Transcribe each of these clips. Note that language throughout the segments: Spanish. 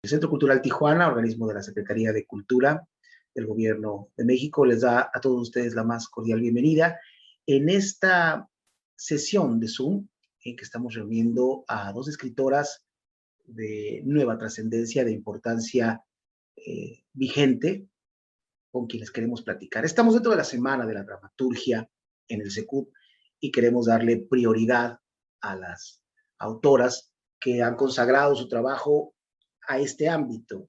El Centro Cultural Tijuana, organismo de la Secretaría de Cultura del Gobierno de México, les da a todos ustedes la más cordial bienvenida en esta sesión de Zoom en que estamos reuniendo a dos escritoras de nueva trascendencia, de importancia vigente, con quienes queremos platicar. Estamos dentro de la Semana de la Dramaturgia en el SECUT y queremos darle prioridad a las autoras que han consagrado su trabajo a este ámbito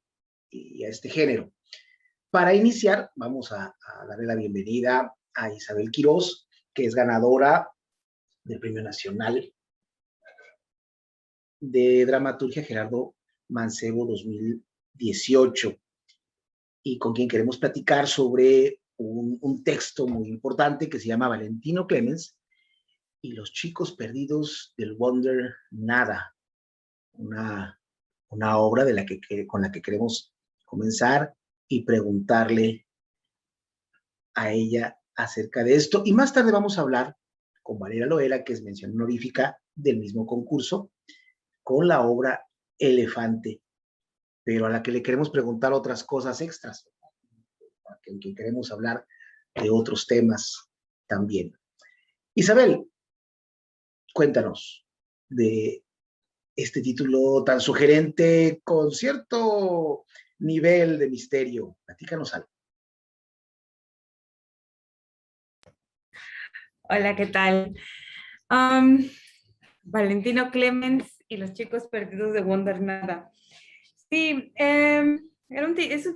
y a este género. Para iniciar, vamos a darle la bienvenida a Isabel Quirós, que es ganadora del Premio Nacional de Dramaturgia Gerardo Mancebo 2018, y con quien queremos platicar sobre un texto muy importante que se llama Valentino Clemens y los chicos perdidos del Wonder Nada, una obra con la que queremos comenzar y preguntarle a ella acerca de esto. Y más tarde vamos a hablar con Valeria Loera, que es mención honorífica del mismo concurso, con la obra Elefante, pero a la que le queremos preguntar otras cosas extras, en que queremos hablar de otros temas también. Isabel, cuéntanos de este título tan sugerente con cierto nivel de misterio. Platícanos algo. Hola, ¿qué tal? Valentino Clemens y los chicos perdidos de Wonder Nada. Sí, eso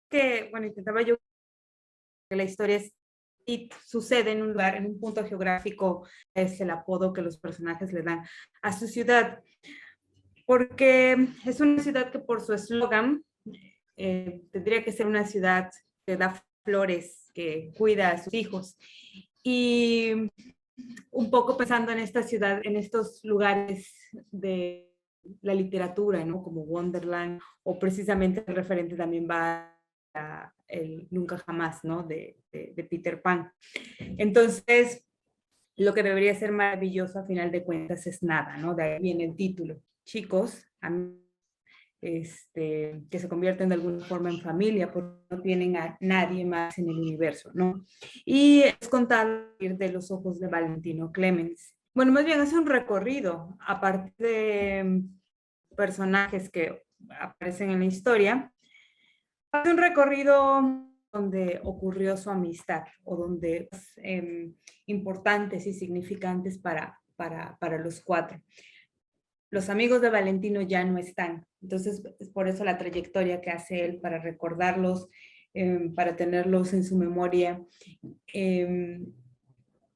que, bueno, intentaba yo que la historia sucede en un lugar, en un punto geográfico, es el apodo que los personajes le dan a su ciudad, porque es una ciudad que por su eslogan tendría que ser una ciudad que da flores, que cuida a sus hijos. Y un poco pensando en esta ciudad, en estos lugares de la literatura, ¿no? Como Wonderland, o precisamente el referente también va a el Nunca Jamás, ¿no? De Peter Pan. Entonces, lo que debería ser maravilloso a final de cuentas es nada, ¿no? De ahí viene el título. Chicos, que se convierten de alguna forma en familia, porque no tienen a nadie más en el universo, ¿no? Y es contado de los ojos de Valentino Clemens. Bueno, más bien es un recorrido, aparte de personajes que aparecen en la historia, es un recorrido donde ocurrió su amistad o donde importantes y significantes para los cuatro. Los amigos de Valentino ya no están. Entonces, es por eso la trayectoria que hace él para recordarlos, para tenerlos en su memoria.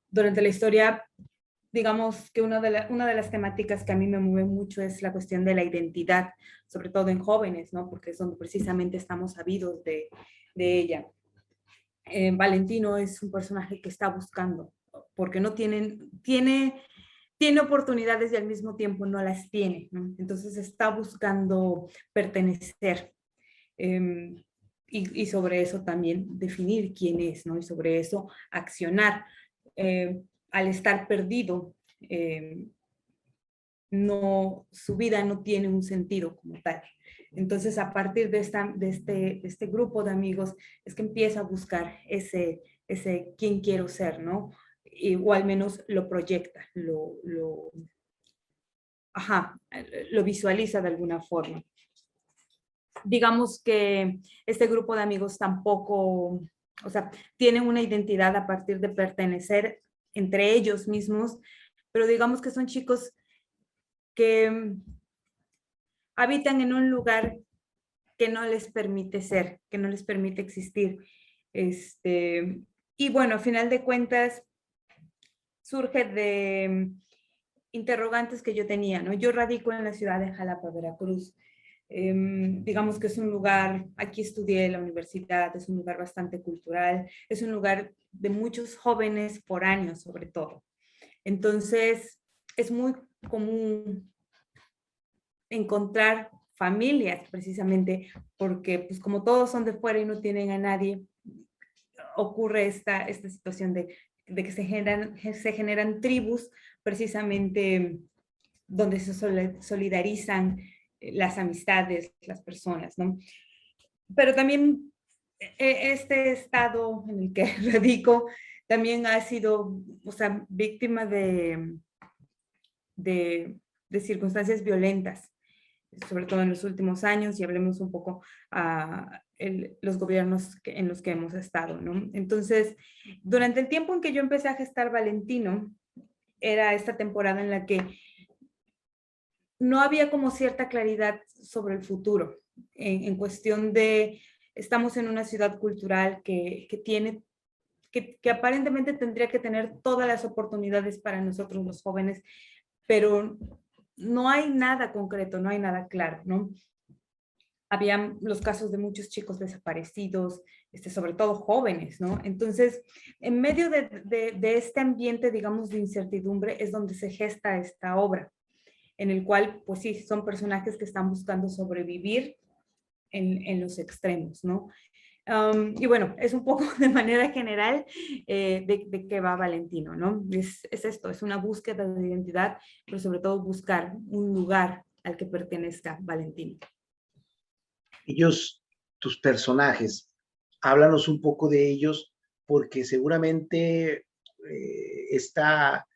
Durante la historia, digamos que una de las temáticas que a mí me mueve mucho es la cuestión de la identidad, sobre todo en jóvenes, ¿no? Porque es donde precisamente estamos sabidos de ella. Valentino es un personaje que está buscando, porque no tiene oportunidades y al mismo tiempo no las tiene, ¿no? Entonces está buscando pertenecer y sobre eso también definir quién es, ¿no? Y sobre eso accionar. Al estar perdido, su vida no tiene un sentido como tal. Entonces, a partir de este grupo de amigos, es que empieza a buscar ese quién quiero ser, ¿no? O al menos lo proyecta, lo visualiza de alguna forma. Digamos que este grupo de amigos tampoco, o sea, tienen una identidad a partir de pertenecer entre ellos mismos, pero digamos que son chicos que habitan en un lugar que no les permite ser, que no les permite existir. Y bueno, a final de cuentas, surge de interrogantes que yo tenía, ¿no? Yo radico en la ciudad de Jalapa, Veracruz. Digamos que es un lugar, aquí estudié en la universidad, es un lugar bastante cultural, es un lugar de muchos jóvenes foráneos sobre todo. Entonces, es muy común encontrar familias precisamente porque pues como todos son de fuera y no tienen a nadie, ocurre esta situación de que se generan tribus precisamente donde se solidarizan las amistades, las personas, ¿no? Pero también este estado en el que radico también ha sido, o sea, víctima de circunstancias violentas, sobre todo en los últimos años, y hablemos un poco los gobiernos en los que hemos estado, ¿no? Entonces, durante el tiempo en que yo empecé a gestar Valentino, era esta temporada en la que no había como cierta claridad sobre el futuro, en cuestión de, estamos en una ciudad cultural que tiene, que aparentemente tendría que tener todas las oportunidades para nosotros los jóvenes, pero no hay nada concreto, no hay nada claro, ¿no? Habían los casos de muchos chicos desaparecidos, sobre todo jóvenes, ¿no? Entonces, en medio de este ambiente, digamos, de incertidumbre, es donde se gesta esta obra, en el cual, pues sí, son personajes que están buscando sobrevivir en los extremos, ¿no? Y bueno, es un poco de manera general de qué va Valentino, ¿no? Es esto, es una búsqueda de identidad, pero sobre todo buscar un lugar al que pertenezca Valentino. Ellos, tus personajes, háblanos un poco de ellos, porque seguramente esta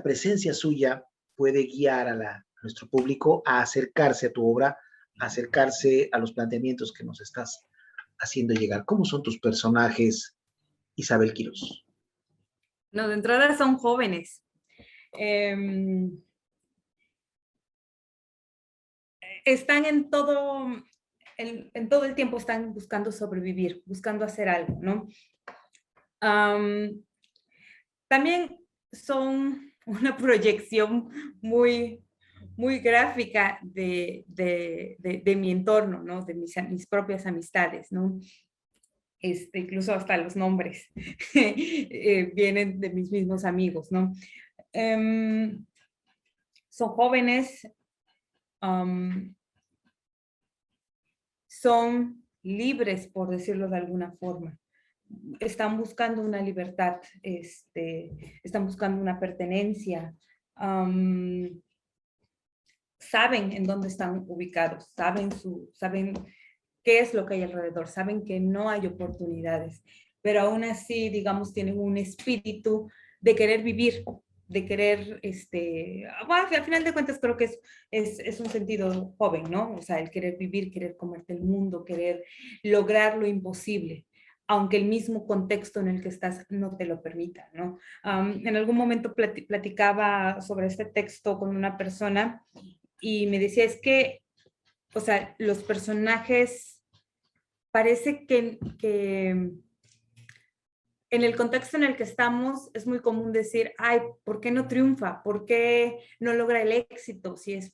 presencia suya puede guiar a nuestro público a acercarse a tu obra, a acercarse a los planteamientos que nos estás haciendo llegar. ¿Cómo son tus personajes, Isabel Quirós? No, de entrada son jóvenes. Están en todo el tiempo, están buscando sobrevivir, buscando hacer algo, ¿no? También son una proyección muy, muy gráfica de mi entorno, ¿no? De mis propias amistades, ¿no? Incluso hasta los nombres vienen de mis mismos amigos, ¿no? Son jóvenes, son libres, por decirlo de alguna forma. Están buscando una libertad, están buscando una pertenencia, saben en dónde están ubicados, saben qué es lo que hay alrededor, saben que no hay oportunidades, pero aún así, digamos, tienen un espíritu de querer vivir, de querer, bueno, al final de cuentas creo que es un sentido joven, ¿no? O sea, el querer vivir, querer comerte el mundo, querer lograr lo imposible, aunque el mismo contexto en el que estás no te lo permita, ¿no? En algún momento platicaba sobre este texto con una persona y me decía, es que, o sea, los personajes parece que en el contexto en el que estamos es muy común decir, ay, ¿por qué no triunfa? ¿Por qué no logra el éxito? Si es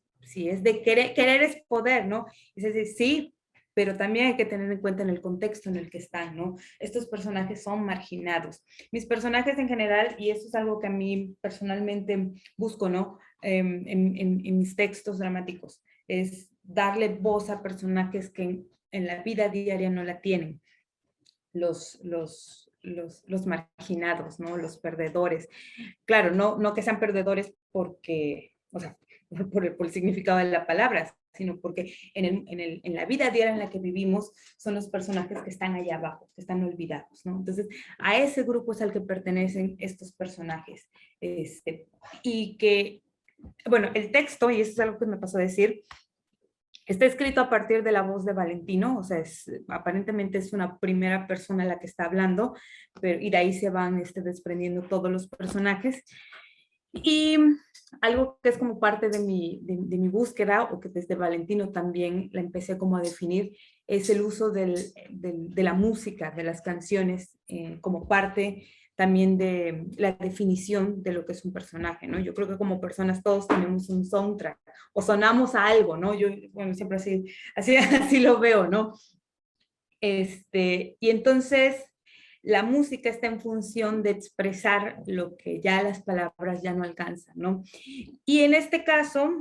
de querer es poder, ¿no? Es decir, sí, pero también hay que tener en cuenta en el contexto en el que están, ¿no? Estos personajes son marginados. Mis personajes en general, y eso es algo que a mí personalmente busco, ¿no? En mis textos dramáticos, es darle voz a personajes que en la vida diaria no la tienen. Los marginados, ¿no? Los perdedores. Claro, no que sean perdedores porque, o sea, por el significado de la palabra, sino porque en la vida diaria en la que vivimos son los personajes que están allá abajo, que están olvidados, ¿no? Entonces, a ese grupo es al que pertenecen estos personajes. Y que, bueno, el texto, y eso es algo que me pasó a decir, está escrito a partir de la voz de Valentino, o sea, aparentemente es una primera persona la que está hablando, y de ahí se van desprendiendo todos los personajes. Y algo que es como parte de mi búsqueda, o que desde Valentino también la empecé como a definir, es el uso de la música, de las canciones, como parte también de la definición de lo que es un personaje, ¿no? Yo creo que como personas todos tenemos un soundtrack, o sonamos a algo, ¿no? Yo, bueno, siempre así lo veo, ¿no? Y entonces la música está en función de expresar lo que ya las palabras ya no alcanzan, ¿no? Y en este caso,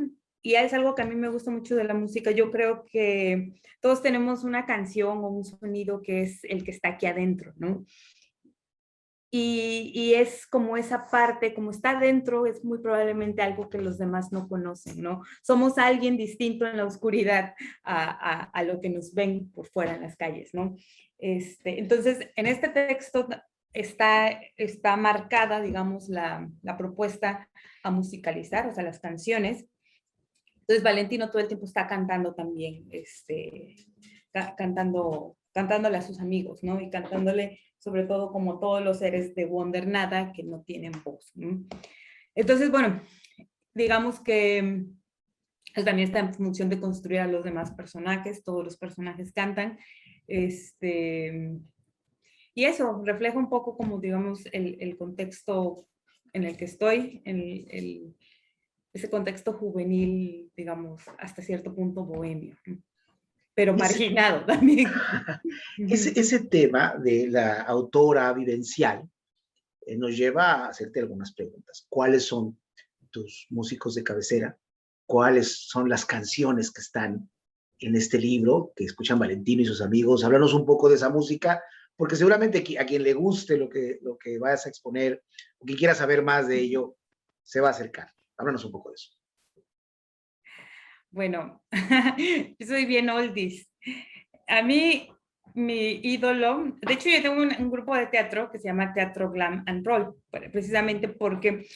y es algo que a mí me gusta mucho de la música, yo creo que todos tenemos una canción o un sonido que es el que está aquí adentro, ¿no? y es como esa parte, como está dentro, es muy probablemente algo que los demás no conocen, ¿no? Somos alguien distinto en la oscuridad a lo que nos ven por fuera en las calles, ¿no? Entonces, en este texto está marcada, digamos, la propuesta a musicalizar, o sea, las canciones. Entonces, Valentino todo el tiempo está cantando también, cantándole a sus amigos, ¿no? Y cantándole sobre todo como todos los seres de Wonder Nada que no tienen voz, ¿no? Entonces, bueno, digamos que también está en función de construir a los demás personajes, todos los personajes cantan, y eso refleja un poco como, digamos, el contexto en el que estoy, ese contexto juvenil, digamos, hasta cierto punto bohemio, ¿no? Pero Ese, marginado también. ese tema de la autora vivencial nos lleva a hacerte algunas preguntas. ¿Cuáles son tus músicos de cabecera? ¿Cuáles son las canciones que están en este libro que escuchan Valentino y sus amigos? Háblanos un poco de esa música, porque seguramente a quien le guste lo que vayas a exponer o quien quiera saber más de ello, se va a acercar. Háblanos un poco de eso. Bueno, yo soy bien oldies. A mí, mi ídolo, de hecho yo tengo un grupo de teatro que se llama Teatro Glam and Roll, precisamente porque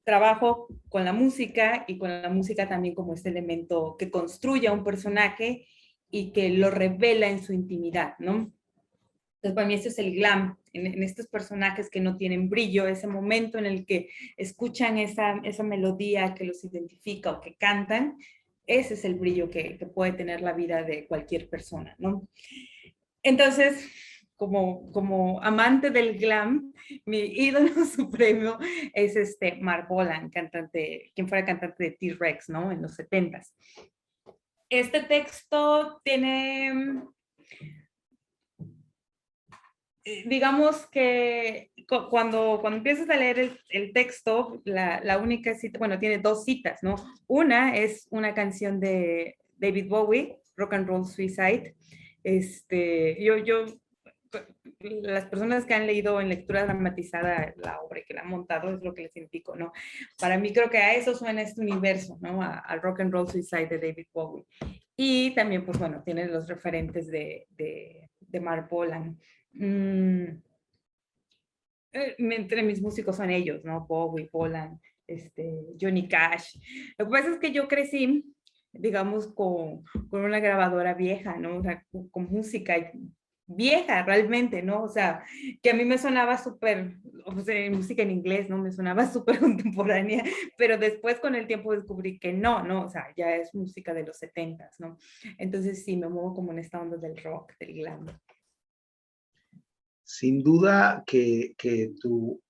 trabajo con la música y con la música también como este elemento que construye a un personaje y que lo revela en su intimidad, ¿no? Entonces, para mí eso es el glam, en estos personajes que no tienen brillo, ese momento en el que escuchan esa melodía que los identifica o que cantan, ese es el brillo que puede tener la vida de cualquier persona, ¿no? Entonces, como amante del glam, mi ídolo supremo es Mark Bolan, cantante, quien fuera cantante de T-Rex, ¿no? En los 70s. Este texto tiene, digamos que cuando empiezas a leer el texto, la única cita, bueno, tiene dos citas, ¿no? Una es una canción de David Bowie, Rock and Roll Suicide. Yo las personas que han leído en lectura dramatizada la obra y que la han montado es lo que les indico, ¿no? Para mí creo que a eso suena este universo, ¿no? Al Rock and Roll Suicide de David Bowie. Y también, pues bueno, tiene los referentes de Mark Bolan. Entre mis músicos son ellos, ¿no? Bowie, Bolan, Johnny Cash. Lo que pasa es que yo crecí, digamos, con una grabadora vieja, ¿no? O sea, con música vieja realmente, ¿no? O sea, que a mí me sonaba súper, o sea, música en inglés, ¿no? Me sonaba súper contemporánea, pero después con el tiempo descubrí que no, o sea, ya es música de los 70s, ¿no? Entonces sí, me muevo como en esta onda del rock, del glam. Sin duda que tú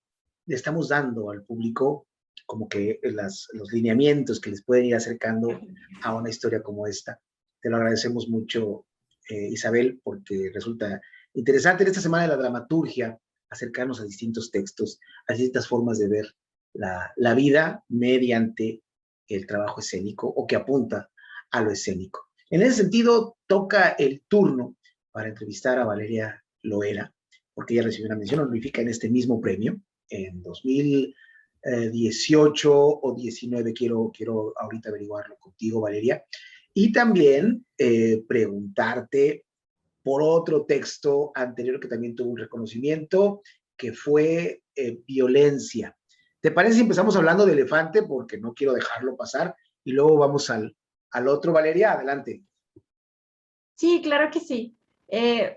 le estamos dando al público como que los lineamientos que les pueden ir acercando a una historia como esta. Te lo agradecemos mucho, Isabel, porque resulta interesante en esta semana de la dramaturgia acercarnos a distintos textos, a distintas formas de ver la vida mediante el trabajo escénico o que apunta a lo escénico. En ese sentido, toca el turno para entrevistar a Valeria Loera, porque ella recibió una mención honorífica en este mismo premio en 2018 o 19, quiero ahorita averiguarlo contigo, Valeria, y también preguntarte por otro texto anterior que también tuvo un reconocimiento, que fue Violencia. ¿Te parece si empezamos hablando de Elefante? Porque no quiero dejarlo pasar, y luego vamos al otro. Valeria, adelante. Sí, claro que sí.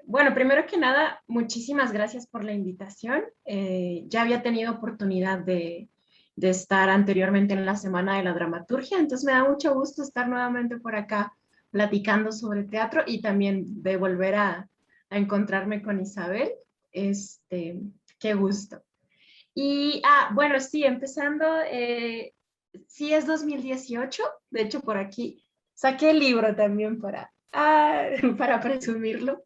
Bueno, primero que nada, muchísimas gracias por la invitación. Ya había tenido oportunidad de estar anteriormente en la Semana de la Dramaturgia, entonces me da mucho gusto estar nuevamente por acá platicando sobre teatro y también de volver a encontrarme con Isabel. Qué gusto. Y, bueno, sí, empezando, sí es 2018, de hecho por aquí saqué el libro también para presumirlo,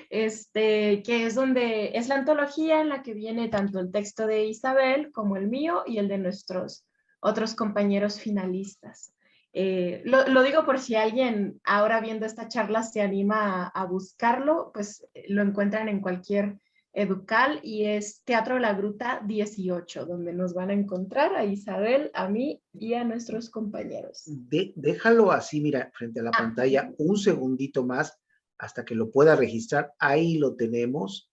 que es donde es la antología en la que viene tanto el texto de Isabel como el mío y el de nuestros otros compañeros finalistas. Lo digo por si alguien ahora viendo esta charla se anima a buscarlo, pues lo encuentran en cualquier Educal y es Teatro La Gruta 18, donde nos van a encontrar a Isabel, a mí y a nuestros compañeros. Déjalo así, mira, frente a la pantalla, un segundito más hasta que lo pueda registrar. Ahí lo tenemos.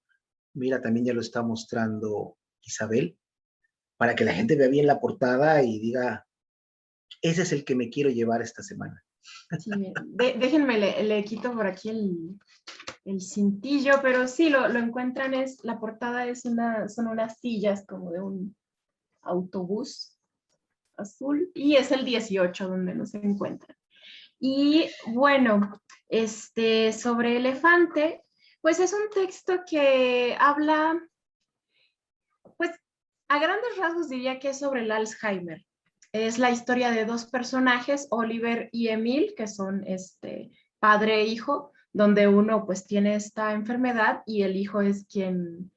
Mira, también ya lo está mostrando Isabel, para que la gente vea bien la portada y diga, ese es el que me quiero llevar esta semana. Sí, déjenme, le quito por aquí el cintillo, pero sí, lo encuentran, la portada son unas sillas como de un autobús azul y es el 18 donde nos encuentran. Y bueno, sobre Elefante, pues es un texto que habla, pues a grandes rasgos diría que es sobre el Alzheimer. Es la historia de dos personajes, Oliver y Emil, que son padre e hijo, donde uno pues tiene esta enfermedad y el hijo es quien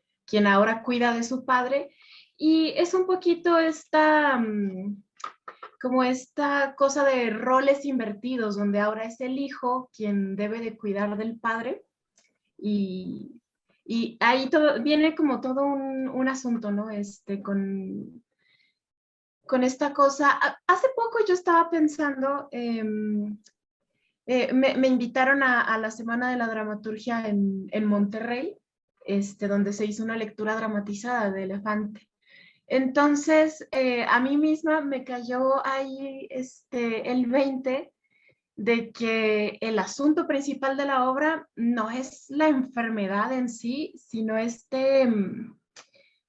ahora cuida de su padre. Y es un poquito como esta cosa de roles invertidos, donde ahora es el hijo quien debe de cuidar del padre y ahí viene como todo un asunto, ¿no? Con esta cosa. Hace poco yo estaba pensando, me invitaron a la Semana de la Dramaturgia en Monterrey, donde se hizo una lectura dramatizada de Elefante. Entonces, a mí misma me cayó ahí el 20 de que el asunto principal de la obra no es la enfermedad en sí, sino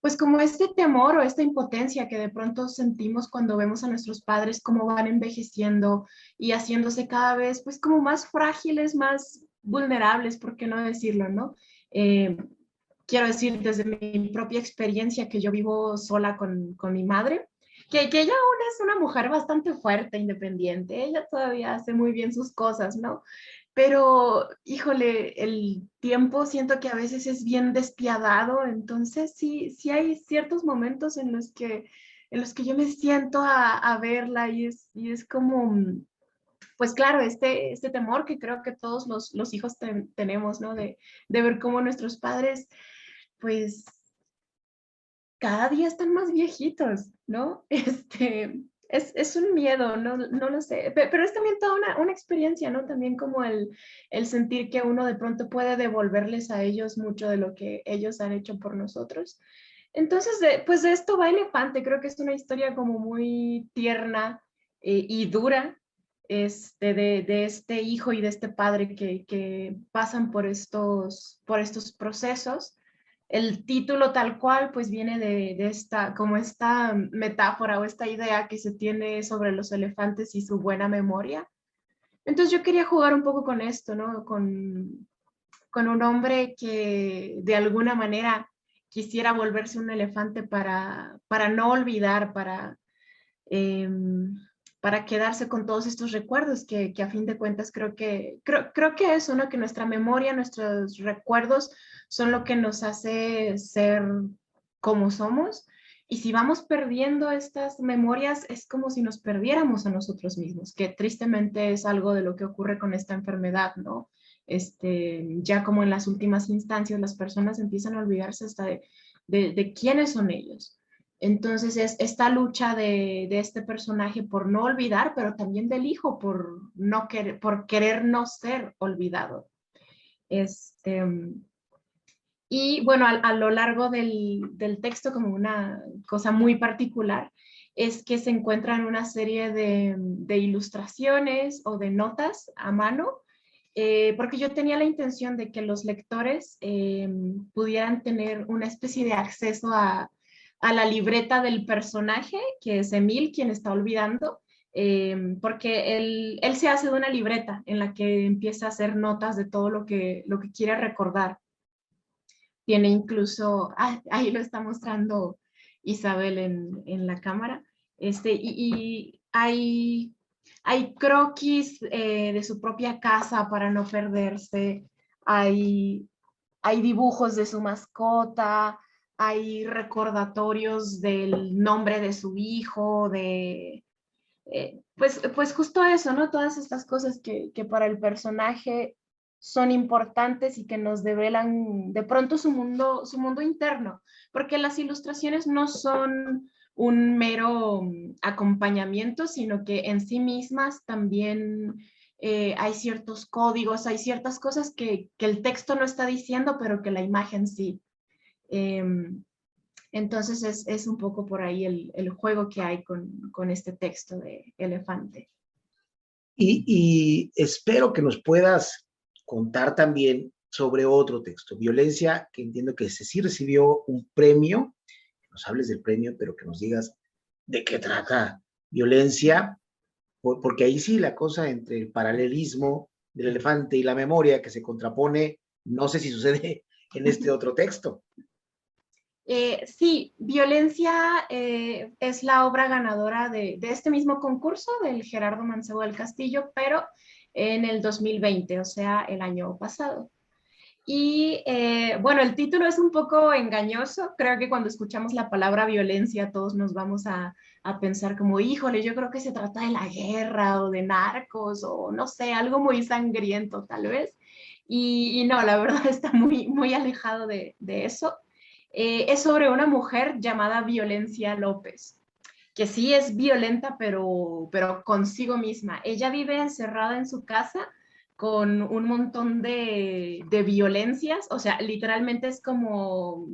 pues como este temor o esta impotencia que de pronto sentimos cuando vemos a nuestros padres cómo van envejeciendo y haciéndose cada vez pues como más frágiles, más vulnerables, ¿por qué no decirlo, no? Quiero decir desde mi propia experiencia que yo vivo sola con mi madre, que ella aún es una mujer bastante fuerte, independiente, ella todavía hace muy bien sus cosas, ¿no? Pero, híjole, el tiempo siento que a veces es bien despiadado, entonces sí hay ciertos momentos en los que yo me siento a verla y es como, pues claro, este temor que creo que todos los hijos tenemos, ¿no? De ver cómo nuestros padres, pues cada día están más viejitos, ¿no? Es un miedo, no lo sé, pero es también toda una experiencia, ¿no? También como el sentir que uno de pronto puede devolverles a ellos mucho de lo que ellos han hecho por nosotros. Entonces, pues de esto va Elefante, creo que es una historia como muy tierna y dura, de este hijo y de este padre que pasan por estos procesos. El título tal cual pues viene de esta metáfora o esta idea que se tiene sobre los elefantes y su buena memoria. Entonces yo quería jugar un poco con esto, ¿no? Con un hombre que de alguna manera quisiera volverse un elefante para no olvidar, eh, para quedarse con todos estos recuerdos que a fin de cuentas creo que eso, ¿no? Que nuestra memoria, nuestros recuerdos son lo que nos hace ser como somos. Y si vamos perdiendo estas memorias, es como si nos perdiéramos a nosotros mismos, que tristemente es algo de lo que ocurre con esta enfermedad, ¿no? Ya como en las últimas instancias, las personas empiezan a olvidarse hasta de quiénes son ellos. Entonces es esta lucha de este personaje por no olvidar, pero también del hijo por querer no ser olvidado. Y bueno, a lo largo del texto, como una cosa muy particular, es que se encuentran una serie de ilustraciones o de notas a mano, porque yo tenía la intención de que los lectores pudieran tener una especie de acceso a la libreta del personaje, que es Emil, quien está olvidando, porque él se hace de una libreta en la que empieza a hacer notas de todo lo que quiere recordar. Tiene incluso, ahí lo está mostrando Isabel en la cámara, y hay croquis de su propia casa para no perderse, hay dibujos de su mascota, hay recordatorios del nombre de su hijo, pues justo eso, ¿no? Todas estas cosas que para el personaje son importantes y que nos develan de pronto su mundo interno, porque las ilustraciones no son un mero acompañamiento, sino que en sí mismas también hay ciertos códigos, hay ciertas cosas que el texto no está diciendo, pero que la imagen sí. Entonces es un poco por ahí el juego que hay con este texto de Elefante. Y espero que nos puedas contar también sobre otro texto, Violencia, que entiendo que ese sí recibió un premio, que nos hables del premio, pero que nos digas de qué trata Violencia, porque ahí sí la cosa entre el paralelismo del elefante y la memoria que se contrapone, no sé si sucede en este otro texto. Sí, Violencia es la obra ganadora de este mismo concurso del Gerardo Mancebo del Castillo, pero en el 2020, o sea, el año pasado. Y bueno, el título es un poco engañoso. Creo que cuando escuchamos la palabra violencia, todos nos vamos a pensar como, híjole, yo creo que se trata de la guerra o de narcos o no sé, algo muy sangriento tal vez. Y no, la verdad está muy, muy alejado de eso. Es sobre una mujer llamada Violencia López, que sí es violenta, pero consigo misma. Ella vive encerrada en su casa con un montón de violencias, o sea, literalmente es como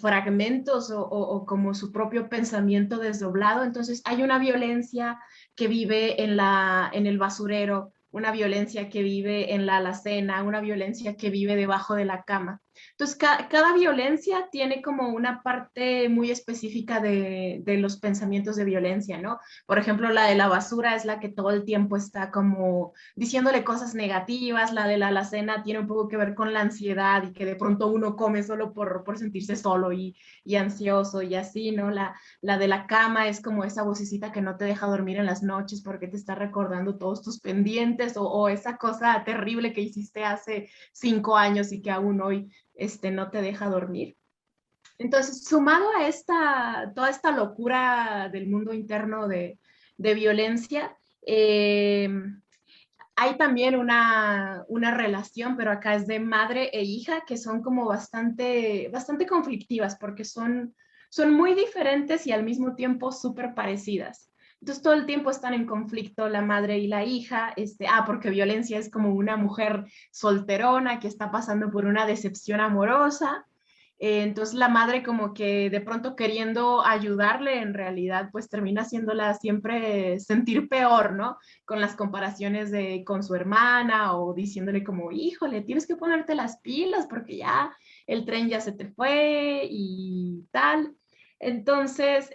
fragmentos o como su propio pensamiento desdoblado. Entonces hay una violencia que vive en el basurero, una violencia que vive en la alacena, una violencia que vive debajo de la cama. Entonces, cada violencia tiene como una parte muy específica de los pensamientos de violencia, ¿no? Por ejemplo, la de la basura es la que todo el tiempo está como diciéndole cosas negativas, la de la alacena tiene un poco que ver con la ansiedad y que de pronto uno come solo por sentirse solo y ansioso y así, ¿no? La de la cama es como esa vocecita que no te deja dormir en las noches porque te está recordando todos tus pendientes o esa cosa terrible que hiciste hace 5 años y que aún hoy no te deja dormir. Entonces, sumado a toda esta locura del mundo interno de violencia, hay también una relación, pero acá es de madre e hija, que son como bastante conflictivas, porque son muy diferentes y al mismo tiempo súper parecidas. Entonces todo el tiempo están en conflicto la madre y la hija, porque Violencia es como una mujer solterona que está pasando por una decepción amorosa. Entonces la madre como que de pronto queriendo ayudarle, en realidad pues termina haciéndola siempre sentir peor, ¿no? Con las comparaciones con su hermana o diciéndole como, híjole, tienes que ponerte las pilas porque ya el tren ya se te fue y tal. Entonces,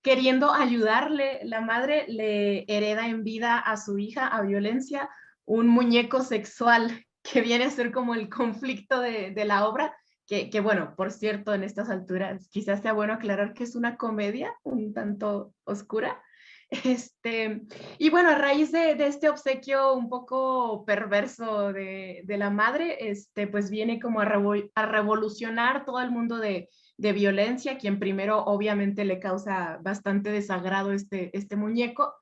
queriendo ayudarle, la madre le hereda en vida a su hija, a Violencia, un muñeco sexual que viene a ser como el conflicto de la obra, que bueno, por cierto, en estas alturas quizás sea bueno aclarar que es una comedia un tanto oscura. Y bueno, a raíz de este obsequio un poco perverso de la madre, pues viene como a revolucionar todo el mundo de violencia, quien primero obviamente le causa bastante desagrado este muñeco,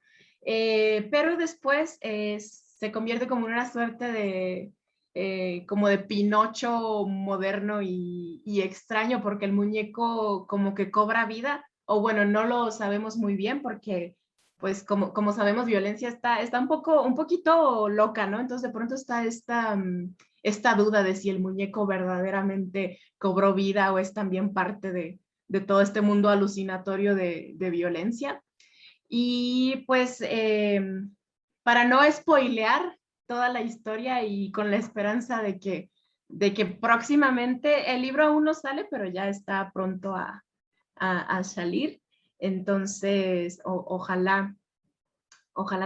pero después se convierte como en una suerte como de Pinocho moderno y extraño, porque el muñeco como que cobra vida, o bueno, no lo sabemos muy bien porque pues como sabemos, Violencia está un poquito loca, ¿no? Entonces de pronto está esta duda de si el muñeco verdaderamente cobró vida o es también parte de todo este mundo alucinatorio de violencia. Y pues para no spoilear toda la historia y con la esperanza de que próximamente el libro aún no sale, pero ya está pronto a salir. Entonces, ojalá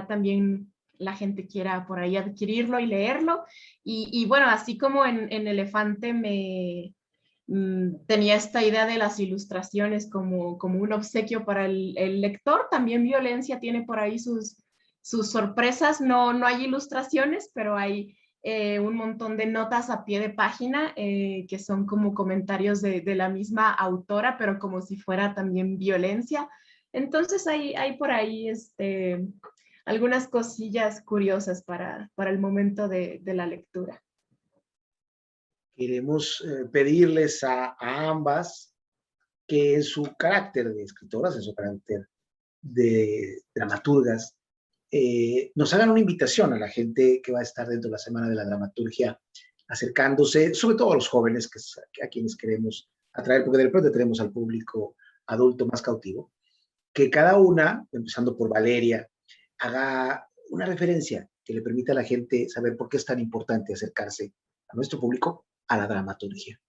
también la gente quiera por ahí adquirirlo y leerlo. Y bueno, así como en Elefante tenía esta idea de las ilustraciones como un obsequio para el lector, también Violencia tiene por ahí sus sorpresas. No hay ilustraciones, pero hay un montón de notas a pie de página que son como comentarios de la misma autora, pero como si fuera también Violencia. Entonces hay por ahí algunas cosillas curiosas para el momento de la lectura. Queremos pedirles a ambas que en su carácter de escritoras, en su carácter de dramaturgas, nos hagan una invitación a la gente que va a estar dentro de la Semana de la Dramaturgia, acercándose, sobre todo a los jóvenes, que es a quienes queremos atraer, porque de repente tenemos al público adulto más cautivo, que cada una, empezando por Valeria, haga una referencia que le permita a la gente saber por qué es tan importante acercarse a nuestro público a la dramaturgia.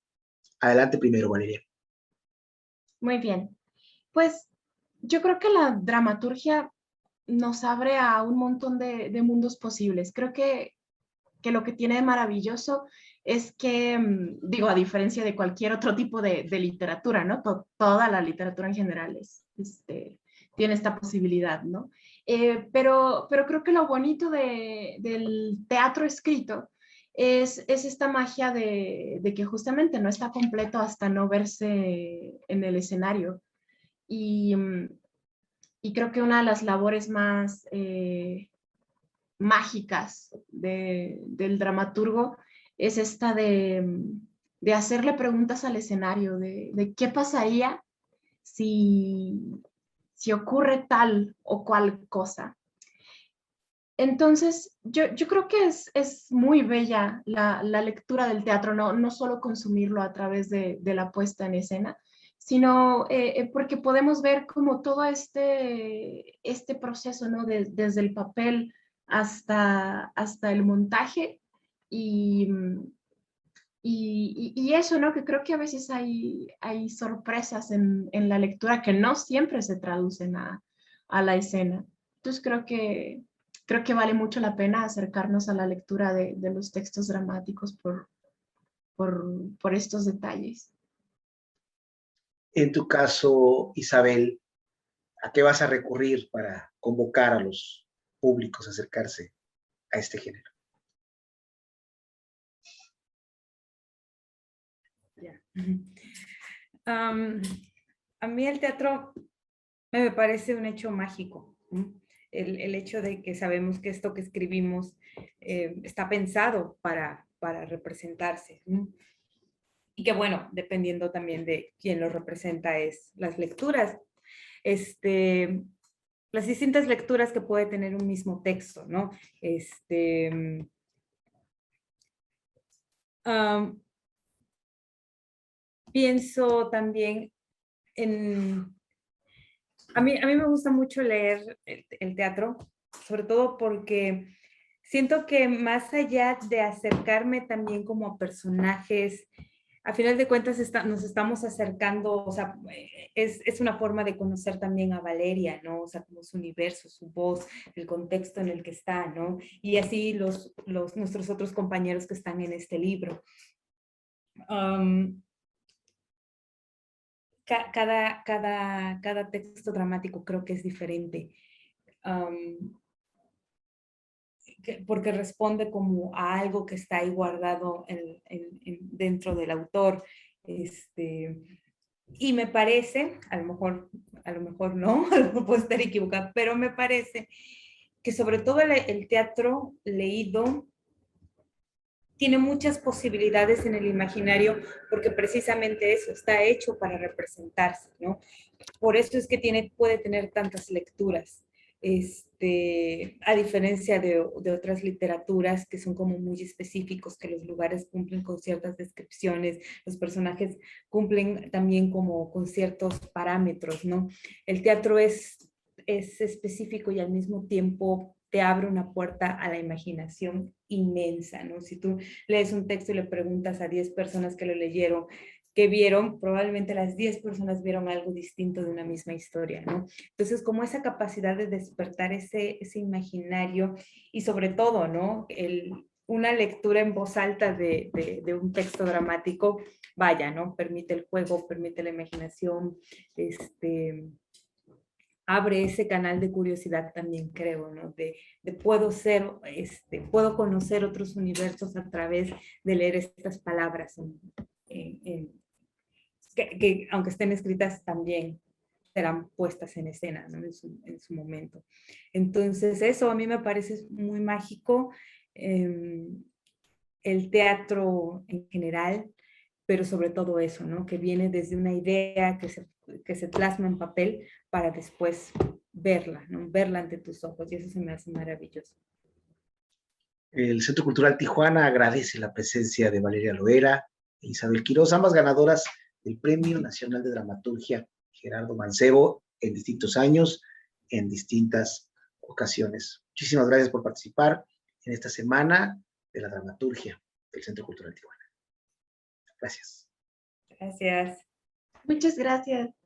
Adelante primero, Valeria. Muy bien. Pues yo creo que la dramaturgia nos abre a un montón de mundos posibles. Creo que lo que tiene de maravilloso es que, digo, a diferencia de cualquier otro tipo de literatura, ¿no? Toda la literatura en general tiene esta posibilidad, ¿no? Pero creo que lo bonito del teatro escrito es esta magia de que justamente no está completo hasta no verse en el escenario. Y creo que una de las labores más mágicas del dramaturgo es esta de hacerle preguntas al escenario, de qué pasaría si ocurre tal o cual cosa. Entonces, yo creo que es muy bella la lectura del teatro, no solo consumirlo a través de la puesta en escena, sino porque podemos ver como todo este proceso, ¿no? Desde el papel hasta el montaje y eso, ¿no? Que creo que a veces hay sorpresas en la lectura que no siempre se traducen a la escena. Entonces creo que vale mucho la pena acercarnos a la lectura de los textos dramáticos por estos detalles. En tu caso, Isabel, ¿a qué vas a recurrir para convocar a los públicos a acercarse a este género? Yeah. A mí el teatro me parece un hecho mágico. El hecho de que sabemos que esto que escribimos está pensado para representarse. Y que bueno, dependiendo también de quién lo representa, es las lecturas. Las distintas lecturas que puede tener un mismo texto, ¿no? Pienso también en... A mí me gusta mucho leer el teatro, sobre todo porque siento que más allá de acercarme también como a personajes, a final de cuentas nos estamos acercando, o sea, es una forma de conocer también a Valeria, ¿no? O sea, como su universo, su voz, el contexto en el que está, ¿no? Y así nuestros otros compañeros que están en este libro. Cada texto dramático creo que es diferente, porque responde como a algo que está ahí guardado dentro del autor. Y me parece, a lo mejor no, a lo mejor puedo estar equivocada, pero me parece que sobre todo el teatro leído tiene muchas posibilidades en el imaginario, porque precisamente eso está hecho para representarse, ¿no? Por eso es que puede tener tantas lecturas, a diferencia de otras literaturas que son como muy específicos, que los lugares cumplen con ciertas descripciones, los personajes cumplen también como con ciertos parámetros, ¿no? El teatro es específico y al mismo tiempo te abre una puerta a la imaginación inmensa, ¿no? Si tú lees un texto y le preguntas a 10 personas que lo leyeron, que vieron, probablemente las 10 personas vieron algo distinto de una misma historia, ¿no? Entonces, como esa capacidad de despertar ese imaginario y sobre todo, ¿no? Una lectura en voz alta de un texto dramático, vaya, ¿no? Permite el juego, permite la imaginación, abre ese canal de curiosidad también, creo, ¿no? De puedo conocer otros universos a través de leer estas palabras que aunque estén escritas también serán puestas en escena, ¿no? En su momento. Entonces, eso a mí me parece muy mágico, el teatro en general, pero sobre todo eso, ¿no? Que viene desde una idea que se plasma en papel para después verla, ¿no? Verla ante tus ojos, y eso se me hace maravilloso. El Centro Cultural Tijuana agradece la presencia de Valeria Loera e Isabel Quiroz, ambas ganadoras del Premio Nacional de Dramaturgia Gerardo Mancebo en distintos años, en distintas ocasiones. Muchísimas gracias por participar en esta semana de la dramaturgia del Centro Cultural Tijuana. Gracias. Gracias. Muchas gracias.